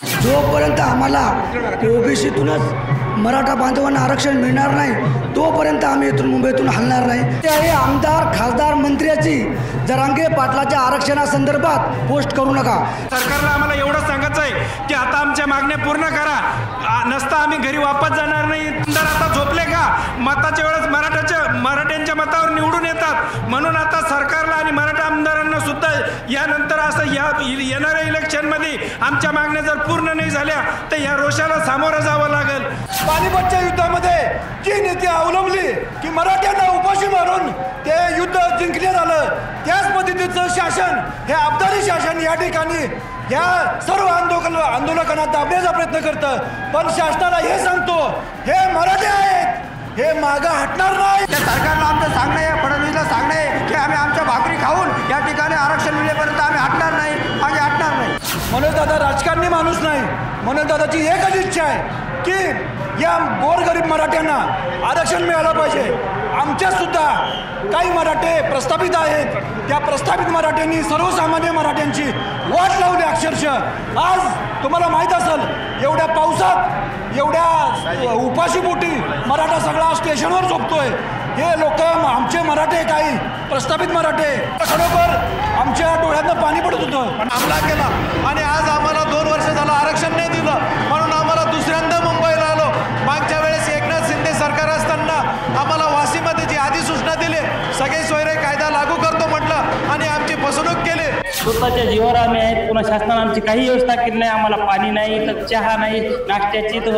जोपर्यंत आम्हाला ओबीसीतूनच मराठा बांधवांना आरक्षण मिळणार नाही तोपर्यंत आम्ही इथून मुंबईतून हलणार नाही। त्याही आमदार खासदार मंत्र्याची जरांगे पाटलाच्या आरक्षणासंदर्भात पोस्ट करू नका। सरकारला आम्हाला एवढं सांगायचं आहे की आता आमच्या मागण्या पूर्ण करा, नसता आम्ही घरी वापस जाणार नाही। आमदार आता झोपले का? मताच्या वेळेस मराठ्यांच्या मतावर निवडून येतात, म्हणून आता सरकारला आणि मराठा आमदारांना सुद्धा यानंतर असं येणाऱ्या इलेक्शनमध्ये आमच्या मागण्या जर पूर्ण नाही झाल्या तर या रोषाला सामोरं जावं लागेल। पानिपतच्या युद्धामध्ये जी नीती अवलंबली की मराठ्यांना उपाशी मारून ते युद्ध जिंकण्यात आलं, त्याच पद्धतीचं शासन हे अब्दाली शासन या ठिकाणी या सर्व आंदोलकांना दाबण्याचा प्रयत्न करतं। पण शासनाला हे सांगतो, हे मराठे आहेत, हे मागं हटणार नाही। त्या सरकारला आमचं सांगणं आहे, फडणवीसला सांगणं आहे की आम्ही आमच्या भाकरी खाऊन या ठिकाणी आरक्षण मिळेपर्यंत आम्ही हटणार नाही, मागे हटणार नाही। मनोज दादा राजकारणी माणूस नाही। मनोज दादाची एकच इच्छा आहे की या गोरगरीब मराठ्यांना आरक्षण मिळालं पाहिजे। आमच्या सुद्धा काही मराठे प्रस्थापित आहेत, त्या प्रस्थापित मराठ्यांनी सर्वसामान्य मराठ्यांची वाट लावली अक्षरशः। आज तुम्हाला माहीत असेल एवढ्या पावसात एवढ्या उपाशीपोटी मराठा सगळा स्टेशनवर झोपतोय। हे लोक आमचे मराठे काही प्रस्थापित मराठे खरोखर आमच्या डोळ्यातनं पाणी पडत होतं। पण हमला केला आणि आज आम्हाला 2 वर्ष झालं आरक्षण नाही दिलं, म्हणून आम्हाला दुसऱ्यांदा मुंबईला आलो। मागच्या वेळेस एकनाथ शिंदे सरकार असताना आम्हाला वाशीमध्ये जी अधिसूचना दिली, सगळे सोयरे कायदा लागू करतो म्हटलं आणि आमची फसवणूक केली। स्वतःच्या जीवावर आम्ही आहेत, पुन्हा शासनाने आमची काही व्यवस्था केली नाही। आम्हाला पाणी नाही, तर चहा नाही, नाश्त्याची तर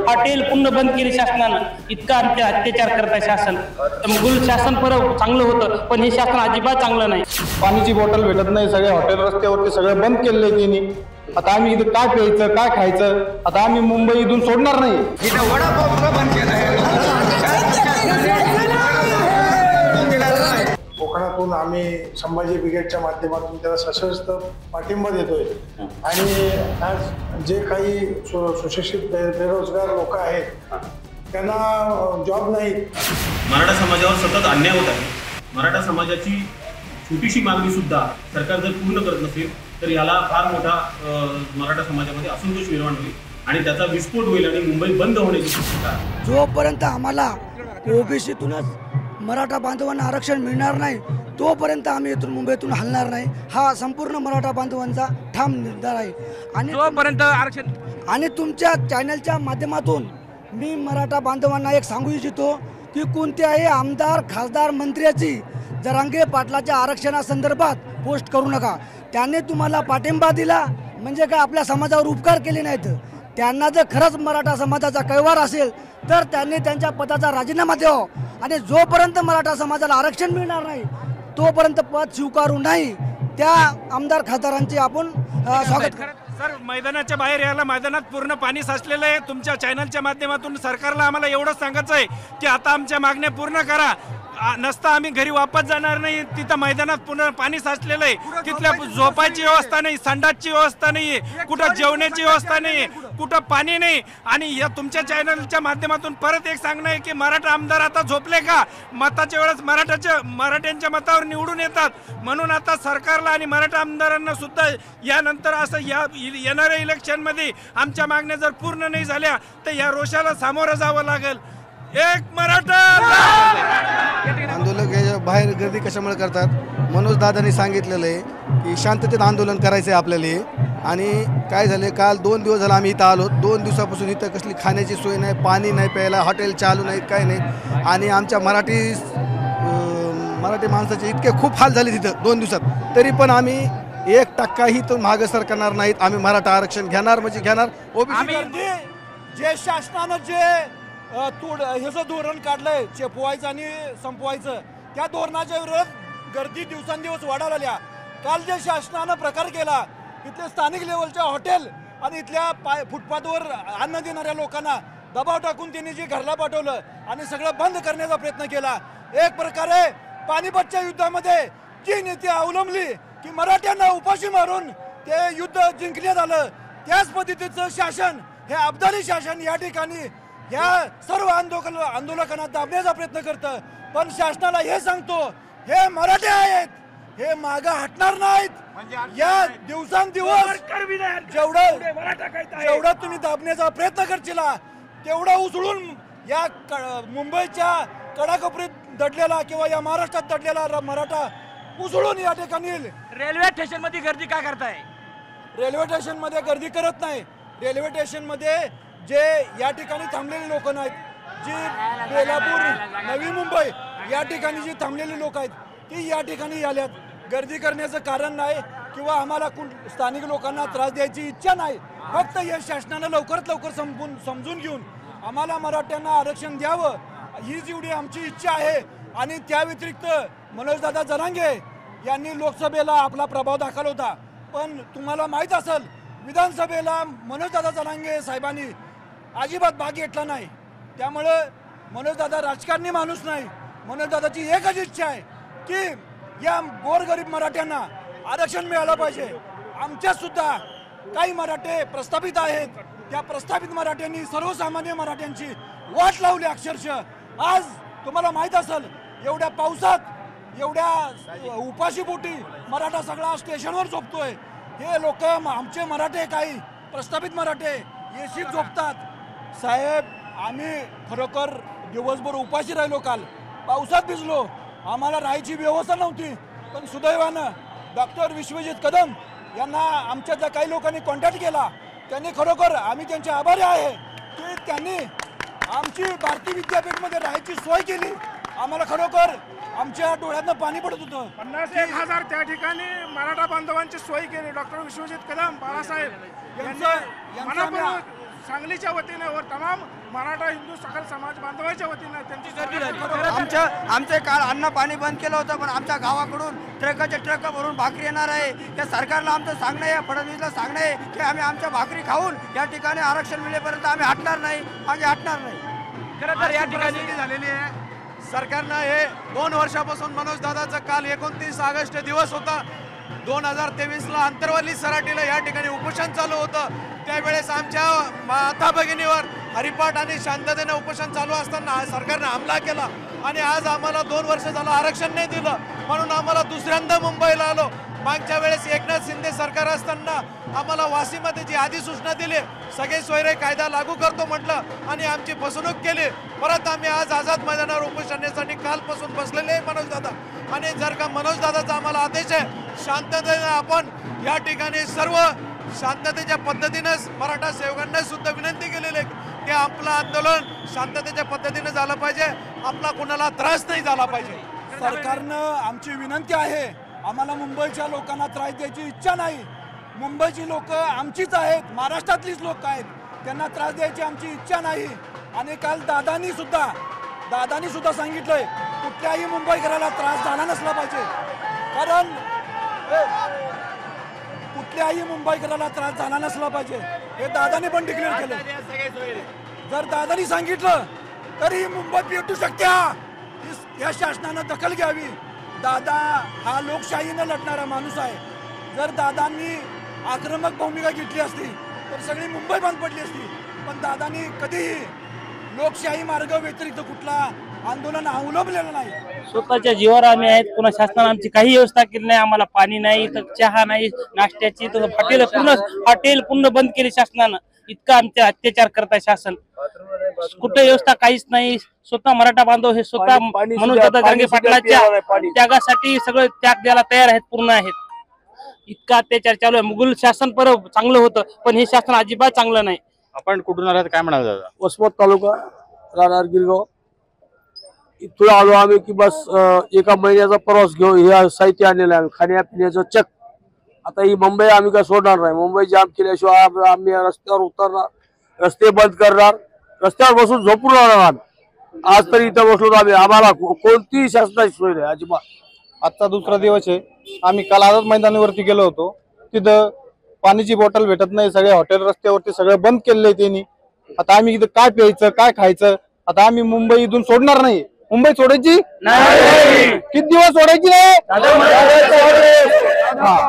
हॉटेल पूर्ण बंद केली शासनानं। इतका आमच्या अत्याचार करत आहे शासन। मुघल शासन परत चांगलं होतं, पण हे शासन अजिबात चांगलं नाही। पाण्याची बॉटल भेटत नाही, सगळे हॉटेल रस्त्यावरती सगळे बंद केले त्यांनी। आता आम्ही इथं काय प्यायचं काय खायचं, आता आम्ही मुंबई इथून सोडणार नाही। इथं वडापाव सुद्धा बंद केला आहे। कोकणातून आम्ही संभाजी ब्रिगेडच्या माध्यमातून त्याला सशस्त्र पाठिंबा देतोय आणि आज जे काही सुशिक्षित बेरोजगार लोक आहेत त्यांना जॉब नाही। मराठा समाजावर सतत अन्याय होत आहे। मराठा समाजाची छोटीशी मागणी सुद्धा सरकार जर पूर्ण करत नसेल तर याला फार मोठा मराठा समाजामध्ये असंतोष निर्माण होईल आणि त्याचा विस्फोट होईल आणि मुंबई बंद होण्याची शक्यता आहे। जोपर्यंत आम्हाला ओबीसीतूनच मराठा बांधवांना आरक्षण मिळणार नाही तोपर्यंत आम्ही इथून मुंबईतून हलणार नाही, हा संपूर्ण मराठा बांधवांचा ठाम निर्धार आहे। आणि जोपर्यंत आरक्षण आणि तुमच्या चॅनलच्या माध्यमातून मी मराठा बांधवांना एक सांगू इच्छितो की कोणत्याही आमदार खासदार मंत्र्याची जरांगे पाटलाच्या आरक्षणासंदर्भात पोस्ट करू नका। त्यांनी तुम्हाला पाठिंबा दिला म्हणजे काय आपल्या समाजावर उपकार केले नाहीत। त्यांना जर खरंच मराठा समाजाचा कैवार असेल तर त्यांनी त्यांच्या पदाचा राजीनामा द्यावा आणि जोपर्यंत मराठा समाजाला आरक्षण मिळणार नाही तोपर्यंत पद स्वीकारू नाही। त्या आमदार खासदारांचे आपण स्वागत करू। सर, मैदानाच्या बाहेर यायला मैदानात पूर्ण पाणी साचलेलं आहे। तुमच्या चॅनलच्या माध्यमातून सरकारला आम्हाला एवढं सांगायचं आहे की आता आमच्या मागण्या पूर्ण करा, नसता आम्ही घरी वापस जाणार नाही। तिथं मैदानात पूर्ण पाणी साचलेलं आहे, तिथल्या झोपायची व्यवस्था नाही, संडासची व्यवस्था नाही, कुठं जेवण्याची व्यवस्था नाही, कुठं पाणी नाही। आणि या तुमच्या चॅनलच्या माध्यमातून परत एक सांगणं आहे की मराठा आमदार आता झोपले का? मताच्या वेळेस मराठ्यांच्या मतावर निवडून येतात, म्हणून आता सरकारला आणि मराठा आमदारांना सुद्धा यानंतर असं येणाऱ्या इलेक्शनमध्ये आमच्या मागण्या जर पूर्ण नाही झाल्या तर या रोषाला सामोरं जावं लागेल। एक मराठा आंदोलक हे बाहेर गर्दी कशामुळे करतात? मनोज दादांनी सांगितलेलं आहे की शांततेत आंदोलन करायचं आहे आपल्याला। आणि काय झाले, काल 2 दिवस झाला आम्ही इथं आलो, 2 दिवसापासून इथं कसली खाण्याची सोय नाही, पाणी नाही प्यायला, हॉटेल चालू नाहीत, काय नाही। आणि आमच्या मराठी माणसाचे इतके खूप हाल झाले तिथं 2 दिवसात, तरी पण आम्ही 1% तो मागं सरकणार नाहीत। आम्ही मराठा आरक्षण घेणार म्हणजे घेणार। ओबीसी जे शासनानं जे ह्याचं धोरण काढलंय चेपवायचं आणि संपवायचं, त्या धोरणाच्या विरोधात गर्दी दिवसांदिवस वाढायला लागल्या। काल जे शासनानं प्रकार केला, इथले स्थानिक लेवलच्या हॉटेल आणि इथल्या फुटपाथवर अन्न देणाऱ्या लोकांना दबाव टाकून त्यांनी जे घरला पाठवलं आणि सगळं बंद करण्याचा प्रयत्न केला। एक प्रकारे पानिपतच्या युद्धामध्ये जी नीती अवलंबली की मराठ्यांना उपाशी मारून ते युद्ध जिंकण्यात आलं, त्याच पद्धतीचं शासन हे अब्दाली शासन या ठिकाणी या सर्व आंदोलकांना दाबण्याचा प्रयत्न करतं। पण शासनाला हे सांगतो, हे मराठे आहेत, हे मागं हटणार नाहीत। या दिवसांदिवस जेवढं तुम्ही दाबण्याचा प्रयत्न करशील तेवढा उसळून या मुंबईच्या कडाकोपरीत दडलेला किंवा या महाराष्ट्रात दडलेला मराठा उसळून या ठिकाणी रेल्वे स्टेशन मध्ये गर्दी काय करताय? रेल्वे स्टेशन मध्ये गर्दी करत नाही। रेल्वे स्टेशन मध्ये जे या ठिकाणी थांबलेले लोक नाहीत, जी बेलापूर नवी मुंबई या ठिकाणी जी थांबलेली लोक आहेत ती या ठिकाणी आल्यात। गर्दी करण्याचं कारण नाही किंवा आम्हाला स्थानिक लोकांना त्रास द्यायची इच्छा नाही, फक्त या शासनानं लवकरात लवकर समजून घेऊन आम्हाला मराठ्यांना आरक्षण द्यावं हीच एवढी आमची इच्छा आहे। आणि त्या व्यतिरिक्त मनोजदादा जरांगे यांनी लोकसभेला आपला प्रभाव दाखवला होता, पण तुम्हाला माहीत असेल विधानसभेला मनोजदादा जरांगे साहेबांनी अजिबात भाग घेतला नाही। त्यामुळं मनोजदादा राजकारणी माणूस नाही। मनोजदादाची एकच इच्छा आहे की या गोरगरीब मराठ्यांना आरक्षण मिळालं पाहिजे। आमच्या सुद्धा काही मराठे प्रस्थापित आहेत, त्या प्रस्थापित मराठ्यांनी सर्वसामान्य मराठ्यांची वाट लावली अक्षरशः। आज तुम्हाला माहीत असेल एवढ्या पावसात एवढ्या उपाशीपोटी मराठा सगळा स्टेशनवर झोपतोय। हे लोक आमचे मराठे काही प्रस्थापित मराठे एसीत झोपतात। साहेब आम्ही खरोखर दिवसभर उपाशी राहिलो, काल पावसात भिजलो, आम्हाला राहायची व्यवस्था नव्हती, पण सुदैवानं डॉक्टर विश्वजित कदम यांना आमच्या ज्या काही लोकांनी कॉन्टॅक्ट केला त्यांनी खरोखर आम्ही त्यांचे आभारी आहे की त्यांनी आमची भारती विद्यापीठमध्ये राहायची सोय केली। आम्हाला खरोखर आमच्या डोळ्यातनं पाणी पडत होतं। 51,000 त्या ठिकाणी मराठा बांधवांची सोय केली डॉक्टर विश्वजित कदम बाळासाहेब यांनी सांगलीच्या वतीने व तमाम मराठा हिंदू सकल समाज बांधवांच्या वतीने त्यांची आमचे काल अन्न पाणी बंद केलं होतं, पण आमच्या गावाकडून ट्रकाचे ट्रक भरून भाकरी येणार आहे। त्या सरकारला आमचं सांगणं आहे, फडणवीसला सांगणं आहे की आम्ही आमच्या भाकरी खाऊन या ठिकाणी आरक्षण मिळेपर्यंत आम्ही हटणार नाही, मागे हटणार नाही। खरं तर या ठिकाणी झालेली आहे सरकारनं हे 2 वर्षापासून मनोजदादाचं काल 29 ऑगस्ट दिवस होता। 2023ला आंतरवाली सराटीला या ठिकाणी उपोषण चालू होतं। त्यावेळेस आमच्या माता भगिनीवर हरिपाठ आणि शांततेने उपोषण चालू असताना सरकारने हमला केला आणि आज आम्हाला 2 वर्ष झालं आरक्षण नाही दिलं, म्हणून आम्हाला दुसऱ्यांदा मुंबईला आलो। मागच्या वेळेस एकनाथ शिंदे सरकार असताना आम्हाला वाशीमध्ये जी अधिसूचना दिली सगळे सोयरे कायदा लागू करतो म्हटलं आणि आमची फसवणूक केली। परत आम्ही आज आझाद मैदानावर उपोषणासाठी कालपासून बसलेले आहे मनोजदादा। आणि जर का मनोजदादाचा आम्हाला आदेश आहे शांततेने आपण या ठिकाणी सर्व शांततेच्या पद्धतीनेच मराठा सेवकांना सुद्धा विनंती केलेली आहे की आपलं आंदोलन शांततेच्या पद्धतीने झालं पाहिजे, आपला कोणाला त्रास नाही झाला पाहिजे। सरकारनं आमची विनंती आहे, आम्हाला मुंबईच्या लोकांना त्रास द्यायची इच्छा नाही। मुंबईची लोक आमचीच आहेत, महाराष्ट्रातलीच लोक आहेत, त्यांना त्रास द्यायची आमची इच्छा नाही। आणि काल दादानी सुद्धा सांगितलंय कुठल्याही मुंबईकराला त्रास झाला नसला पाहिजे, कारण कुठल्याही मुंबईकराला त्रास झाला नसला पाहिजे हे दादाने पण डिक्लेअर केलं। जर दादानी सांगितलं तर ही मुंबई पेटू शकते। या शासनानं दखल घ्यावी। दादा हा लोकशाहीनं लढणारा माणूस आहे। जर दादांनी आक्रमक भूमिका घेतली असती तर सगळी मुंबई बंद पडली असती, पण दादांनी कधीही लोकशाही मार्ग व्यतिरिक्त कुठला आंदोलन अवलंबलेलं नाही। स्वतःच्या जीवावर आम्ही आहेत, पुन्हा शासनाने आमची काही व्यवस्था केली नाही। आम्हाला पाणी नाही, तर चहा नाही, नाश्त्याची तर हॉटेल पूर्ण बंद केली शासनानं। इतका आमचे अत्याचार करत आहे शासन, कुठे व्यवस्था काहीच नाही। स्वतः मराठा बांधव हे स्वतः मनोजदादा जरांगे पाटलाच्या त्यागासाठी सगळं त्याग द्यायला तयार आहेत, पूर्ण आहेत। इतका अत्याचार चालू आहे। मुघल शासन पर चांगलं होतं, पण हे शासन अजिबात चांगलं नाही। आपण कुठून आलात काय म्हणाल दादा? वसमत तालुका राहणार गिरगाव इथून आलो आम्ही की बस 1 महिन्याचा प्रवास घेऊ हे साहित्य आणलेलं आहे, खाण्यापिण्याचं चक। आता ही मुंबई आम्ही काय सोडणार नाही, मुंबई जाम केल्याशिवाय आम्ही रस्त्यावर उतरणार, रस्ते बंद करणार, रस्त्यावर बसून झोपून राहणार आम्ही। आज तरी इथं बसलो आम्ही, आम्हाला कोणतीही शासनाची सोय नाही अजिबात। आजचा दुसरा दिवस आहे। आम्ही काल आझाद मैदानावरती गेलो होतो, तिथं पाण्याची बॉटल भेटत नाही, सगळे हॉटेल रस्त्यावरती सगळे बंद केले त्यांनी। आता आम्ही इथं काय प्यायचं काय खायचं? आता आम्ही मुंबई इथून सोडणार नाही, मुंबई सोडायची नाही, किती दिवस सोडायची नाही,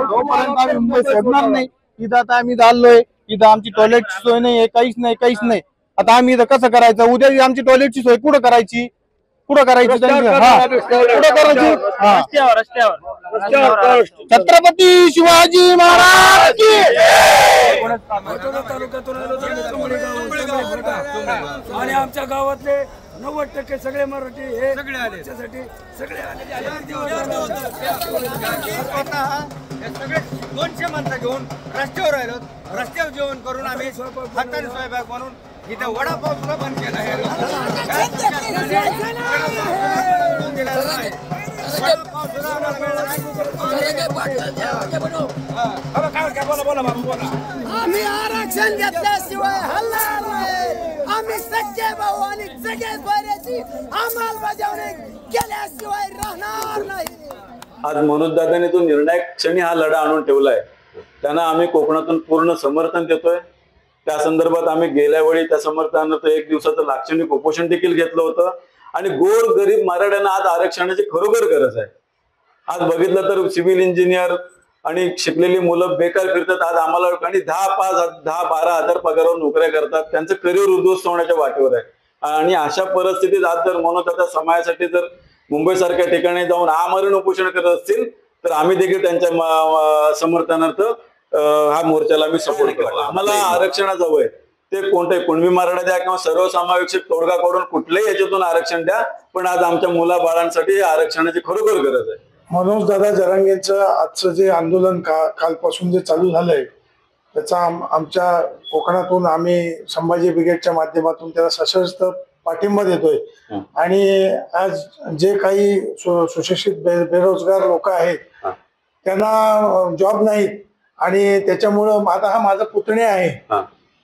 जोपर्यंत आम्ही मुंबई सोडणार नाही। इथं आता आम्ही चाललोय, इथं आमची टॉयलेटची सोय नाही, काहीच नाही। आता आम्ही इथं कसं करायचं? उद्या आमची टॉयलेटची सोय कुठं करायची? कुठं करायची त्यांची? हा कुठं करायची? हा रस्त्यावर छत्रपती शिवाजी महाराज की आणि आमच्या गावातले 90% सगळे मराठी हे त्याच्यासाठी सगळे सगळे 200 माणसं घेऊन रस्त्यावर राहिलो. रस्त्यावर जेवण करून आम्ही हाताने स्वयंपाक बनवून इथं वडापाव सुद्धा बंद केला आहे. आम्ही आरक्षण घेतल्याशिवाय हलणार नाही. आम्ही सच्चे भाऊ आणि सगळे बऱ्याची अंमलबजावणी केल्याशिवाय राहणार नाही. आज मनोजदादांनी जो निर्णायक क्षणी हा लढा आणून ठेवलाय त्यांना आम्ही कोकणातून पूर्ण समर्थन देतोय. त्या संदर्भात आम्ही गेल्या वेळी त्या समर्थनाचं 1 दिवसाचं लाक्षणिक उपोषण देखील घेतलं होतं. आणि गोर गरीब मराठ्यांना आज आरक्षणाची खरोखर गरज आहे. आज बघितलं तर सिव्हिल इंजिनियर आणि शिकलेली मुलं बेकार फिरतात. आज आम्हाला आणि 10-12 हजार पगारावर नोकऱ्या करतात. त्यांचं करिअर उद्ध्वस्त होण्याच्या वाटेवर आहे. आणि अशा परिस्थितीत आज जर मनोजदादा समाजासाठी जर मुंबईसारख्या ठिकाणी जाऊन आमरण उपोषण करत असतील तर आम्ही देखील त्यांच्या समर्थनार्थ हा मोर्चाला आम्ही सपोर्ट करतो. आम्हाला आरक्षणाचं हवंय ते कोणते कुणबी मराठा द्या किंवा सर्वसमावेशक तोडगा काढून कुठल्याही याच्यातून आरक्षण द्या. पण आज आमच्या मुलाबाळांसाठी आरक्षणाची खरोखर गरज आहे. मनोजदादा जरांगेंचं आजचं जे आंदोलन कालपासून जे चालू झालंय त्याचा आमच्या कोकणातून आम्ही संभाजी ब्रिगेडच्या माध्यमातून त्याला सशस्त्र पाठिंबा देतोय. आणि आज जे काही सुशिक्षित बेरोजगार लोक आहेत त्यांना जॉब नाहीत आणि त्याच्यामुळं आता हा माझा पुतणे आहे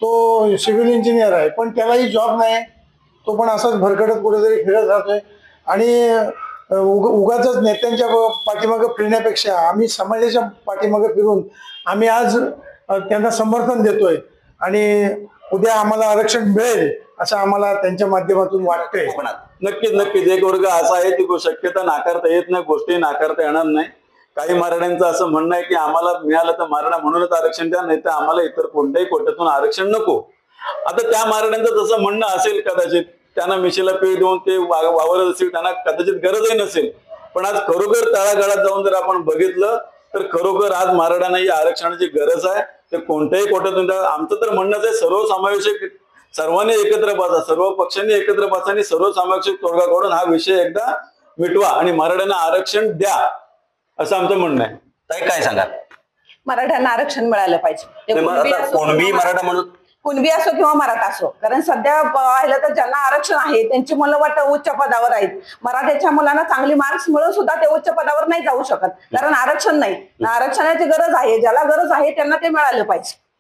तो सिव्हिल इंजिनियर आहे पण त्यालाही जॉब नाही. तो पण असाच भरकटत कुठेतरी फिरत राहतोय. आणि उगाच नेत्यांच्या पाठीमागे फिरण्यापेक्षा आम्ही समाजाच्या पाठीमागे फिरून आम्ही आज त्यांना समर्थन देतोय. आणि उद्या आम्हाला आरक्षण मिळेल असं आम्हाला त्यांच्या माध्यमातून वाटतंय. नक्कीच एक वर्ग असा आहे ती शक्यता नाकारता येत नाही. गोष्टी नाकारता येणार नाही. काही मराठ्यांचं असं म्हणणं आहे की आम्हाला मिळालं तर मराठा म्हणूनच आरक्षण द्या नाही तर आम्हाला इतर कोणत्याही कोट्यातून आरक्षण नको. आता त्या मराठ्यांचं तसं म्हणणं असेल कदाचित त्यांना मिशीला पीळ देऊन ते वावरत असतील त्यांना कदाचित गरजही नसेल. पण आज खरोखर तळागाळात जाऊन जर आपण बघितलं तर खरोखर आज मराठ्यांना ही आरक्षणाची गरज आहे. ते कोणत्याही कोट्यातून आमचं तर म्हणणंच आहे सर्वसमावेशक सर्वांनी एकत्र बसा सर्व पक्षांनी एकत्र बसा आणि सर्वसमावेशक तोडगा काढून हा विषय एकदा मिटवा आणि मराठ्यांना आरक्षण द्या असं आमचं म्हणणं आहे. ताई काय सांगा? मराठ्यांना आरक्षण मिळालं पाहिजे. कुणबी मराठा म्हणून कुणबी असो किंवा मराठा असो. कारण सध्या पाहिलं तर ज्यांना आरक्षण आहे त्यांची मुलं वाटतं उच्च पदावर आहेत. मराठ्याच्या मुलांना चांगली मार्क्स मिळून सुद्धा ते उच्च पदावर नाही जाऊ शकत कारण आरक्षण नाही. आरक्षणाची गरज आहे. ज्याला गरज आहे त्यांना ते मिळालं पाहिजे.